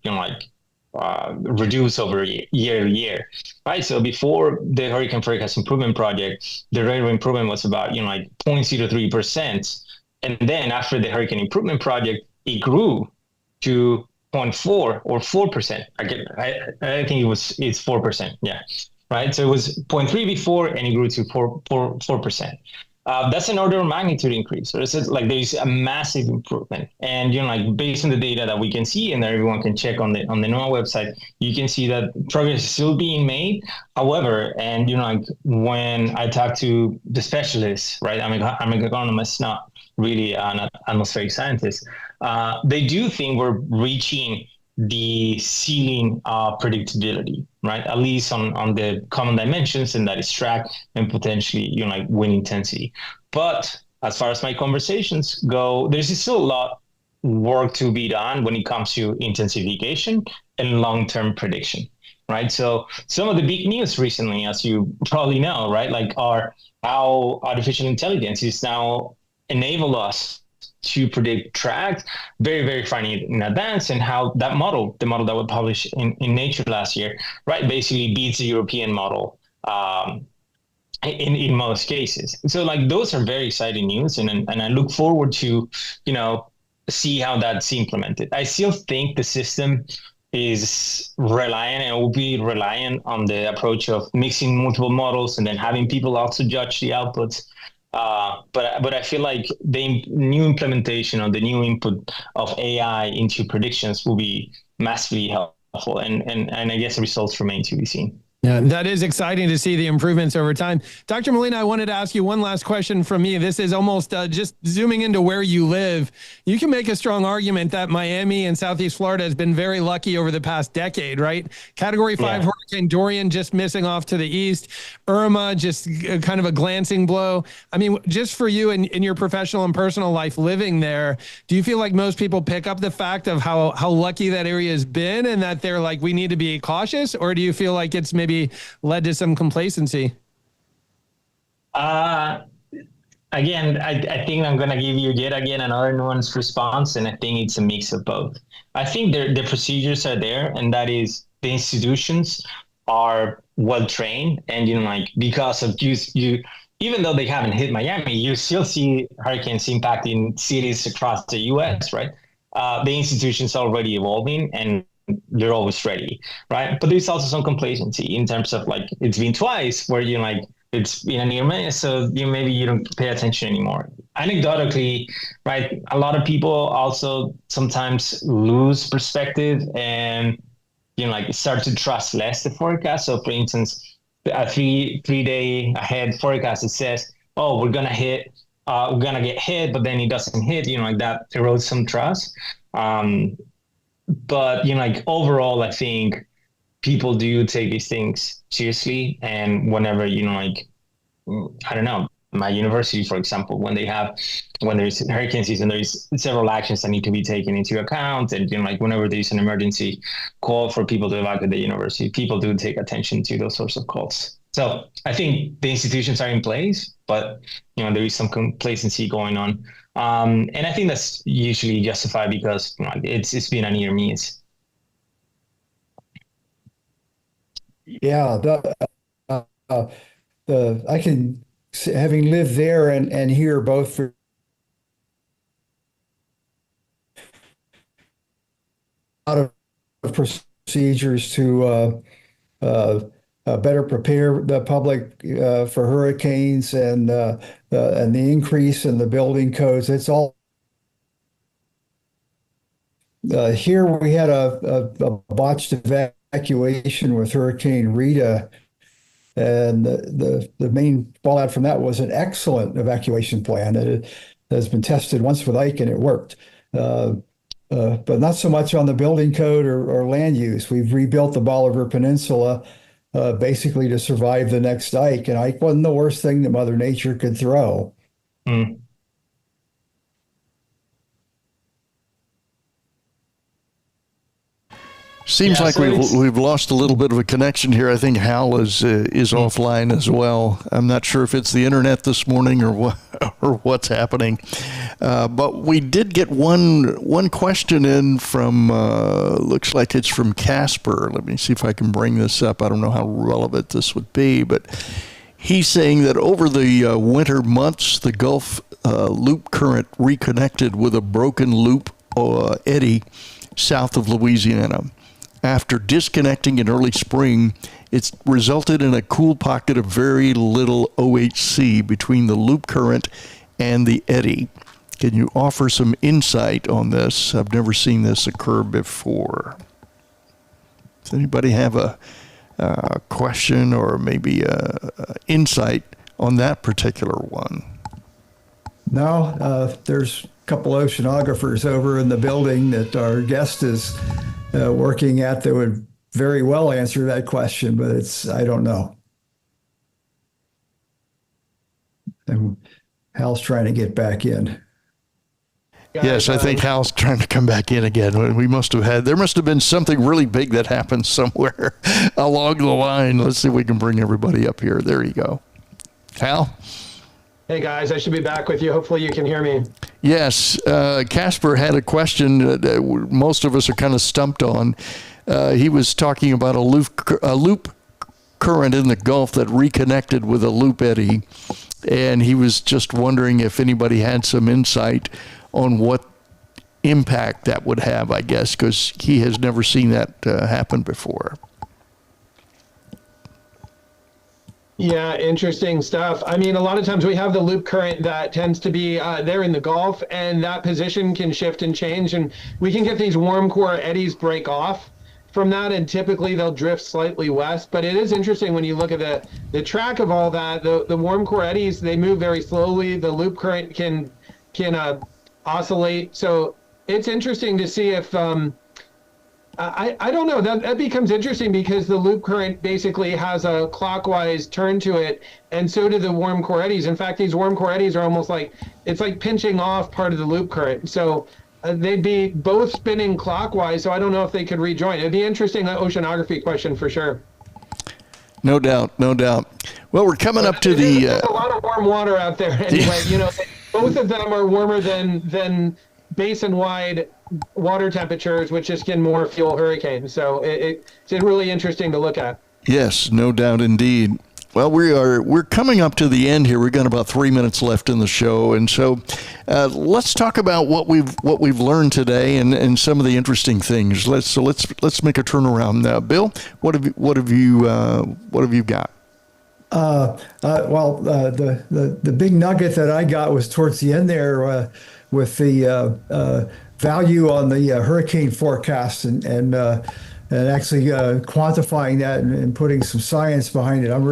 reduced over year to year, right? So before the Hurricane Forecast Improvement Project, the rate of improvement was about 0.03%, and then after the Hurricane Improvement Project, it grew to 0.4 or 4%. I think it's 4%. Yeah, right? So it was zero point 0.3 before, and it grew to 4%. That's an order of magnitude increase. So it's like there's a massive improvement, and like based on the data that we can see, and that everyone can check on the NOAA website, you can see that progress is still being made. However, and like when I talk to the specialists, right? I'm an economist, not really an atmospheric scientist. They do think we're reaching the ceiling of predictability, right? At least on the common dimensions, and that is track and potentially, like wind intensity. But as far as my conversations go, there's still a lot work to be done when it comes to intensification and long-term prediction, right? So some of the big news recently, as you probably know, right, like are how artificial intelligence is now enable us to predict tracks very, very far in advance, and how that model, the model that was published in Nature last year, right, basically beats the European model in most cases. So like those are very exciting news, and I look forward to, see how that's implemented. I still think the system is reliant and will be reliant on the approach of mixing multiple models and then having people also judge the outputs. But I feel like the new implementation or the new input of AI into predictions will be massively helpful, and I guess the results remain to be seen. Yeah, that is exciting to see the improvements over time. Dr. Molina, I wanted to ask you one last question from me. This is almost just zooming into where you live. You can make a strong argument that Miami and Southeast Florida has been very lucky over the past decade, right? Category 5 Hurricane Dorian just missing off to the east. Irma, just kind of a glancing blow. I mean, just for you in your professional and personal life living there, do you feel like most people pick up the fact of how lucky that area has been, and that they're like, we need to be cautious? Or do you feel like it's maybe led to some complacency? Again, I think I'm going to give you yet again another nuanced response, and I think it's a mix of both. I think the procedures are there, and that is the institutions are well trained, and like because of you even though they haven't hit Miami, you still see hurricanes impacting cities across the U.S., right? The institutions are already evolving, and they're always ready, right? But there's also some complacency in terms of like it's been twice where it's been a near miss, so maybe you don't pay attention anymore. Anecdotally, right, a lot of people also sometimes lose perspective and like start to trust less the forecast. So for instance, a three day ahead forecast, it says, oh, we're gonna get hit, but then it doesn't hit, like that erodes some trust. But like overall, I think people do take these things seriously, and whenever like I don't know, my university, for example, when there's hurricane season, there's several actions that need to be taken into account, and like whenever there's an emergency call for people to evacuate the university, people do take attention to those sorts of calls. So I think the institutions are in place, but there is some complacency going on. And I think that's usually justified because it's been a near miss. Yeah, I can, having lived there and here both for a lot of procedures to better prepare the public for hurricanes, and the increase in the building codes. It's all here. We had a botched evacuation with Hurricane Rita, and the main fallout from that was an excellent evacuation plan that has been tested once with Ike, and it worked. But not so much on the building code or land use. We've rebuilt the Bolivar Peninsula basically to survive the next Ike, and Ike wasn't the worst thing that Mother Nature could throw. Mm. Seems like we've lost a little bit of a connection here. I think Hal is offline as well. I'm not sure if it's the internet this morning or what's happening. But we did get one question in from looks like it's from Casper. Let me see if I can bring this up. I don't know how relevant this would be, but he's saying that over the winter months, the Gulf loop current reconnected with a broken loop eddy south of Louisiana. after disconnecting in early spring, it's resulted in a cool pocket of very little OHC between the loop current and the eddy. Can you offer some insight on this? I've never seen this occur before. Does anybody have a question or maybe insight on that particular one? No, there's a couple oceanographers over in the building that our guest is working at that would very well answer that question, but I don't know. And Hal's trying to get back in. Yes, I think Hal's trying to come back in again. There must have been something really big that happened somewhere along the line. Let's see if we can bring everybody up here. There you go. Hal? Hey guys, I should be back with you. Hopefully you can hear me. Yes, Casper had a question that most of us are kind of stumped on. He was talking about a loop current in the Gulf that reconnected with a loop eddy, and he was just wondering if anybody had some insight on what impact that would have, I guess, because he has never seen that happen before. Yeah, interesting stuff. I mean, a lot of times we have the loop current that tends to be there in the Gulf, and that position can shift and change, and we can get these warm core eddies break off from that, and typically they'll drift slightly west. But it is interesting when you look at the track of all that. The warm core eddies, they move very slowly. The loop current can oscillate. So it's interesting to see if I don't know, that becomes interesting because the loop current basically has a clockwise turn to it, and so do the warm core eddies. In fact, these warm core eddies are almost like, it's like pinching off part of the loop current. So they'd be both spinning clockwise, so I don't know if they could rejoin. It'd be interesting, an oceanography question for sure. No doubt, no doubt. Well, we're coming up to There's a lot of warm water out there anyway. You know, both of them are warmer than basin-wide water temperatures, which just can more fuel hurricanes. So it's really interesting to look at. Yes, no doubt indeed. Well, we're coming up to the end here. We've got about 3 minutes left in the show, and so let's talk about what we've learned today and some of the interesting things. Let's make a turnaround now. Bill, what have you got? The big nugget that I got was towards the end there with the value on the hurricane forecast and actually quantifying that and putting some science behind it. I'm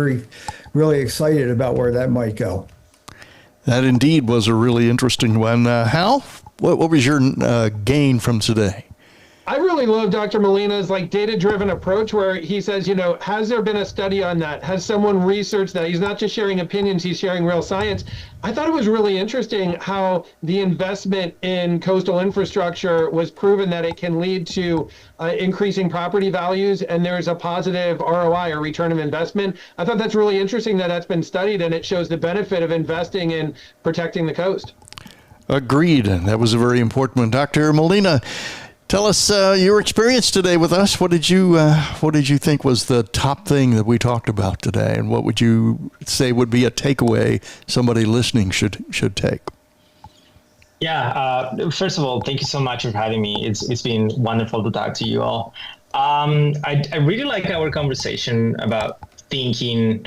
really excited about where that might go. That indeed was a really interesting one. Hal, what was your gain from today? I really love Dr. Molina's data-driven approach where he says, has there been a study on that? Has someone researched that? He's not just sharing opinions, he's sharing real science. I thought it was really interesting how the investment in coastal infrastructure was proven that it can lead to increasing property values, and there's a positive ROI or return of investment. I thought that's really interesting that that's been studied, and it shows the benefit of investing in protecting the coast. Agreed. That was a very important one. Dr. Molina, tell us your experience today with us. What did you think was the top thing that we talked about today, and what would you say would be a takeaway somebody listening should take? Yeah. First of all, thank you so much for having me. It's been wonderful to talk to you all. I really like our conversation about thinking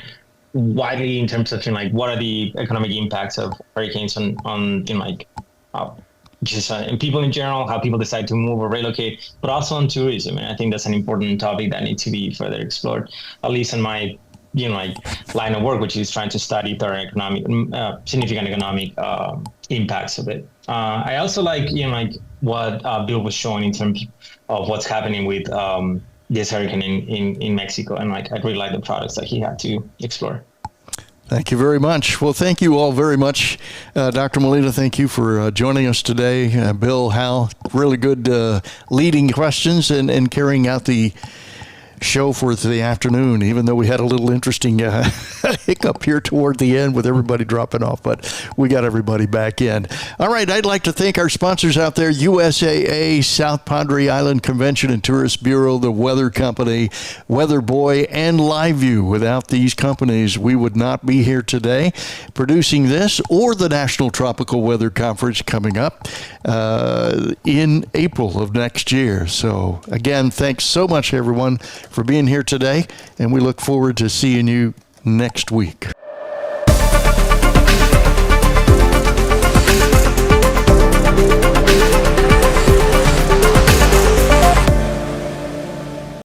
widely in terms of what are the economic impacts of hurricanes on just people in general, how people decide to move or relocate, but also on tourism. And I think that's an important topic that needs to be further explored, at least in my line of work, which is trying to study the significant economic impacts of it. I also like what Bill was showing in terms of what's happening with this hurricane in Mexico, and I really like the products that he had to explore. Thank you very much. Well, thank you all very much. Dr. Molina, thank you for joining us today. Bill, Hal, really good leading questions and carrying out the show for the afternoon, even though we had a little interesting hiccup here toward the end with everybody dropping off, but we got everybody back in. All right, I'd like to thank our sponsors out there, USAA, South Padre Island Convention and Tourist Bureau, the Weather Company, Weather Boy, and LiveView. Without these companies, we would not be here today producing this or the National Tropical Weather Conference coming up in April of next year. So again, thanks so much, everyone, for being here today, and we look forward to seeing you next week.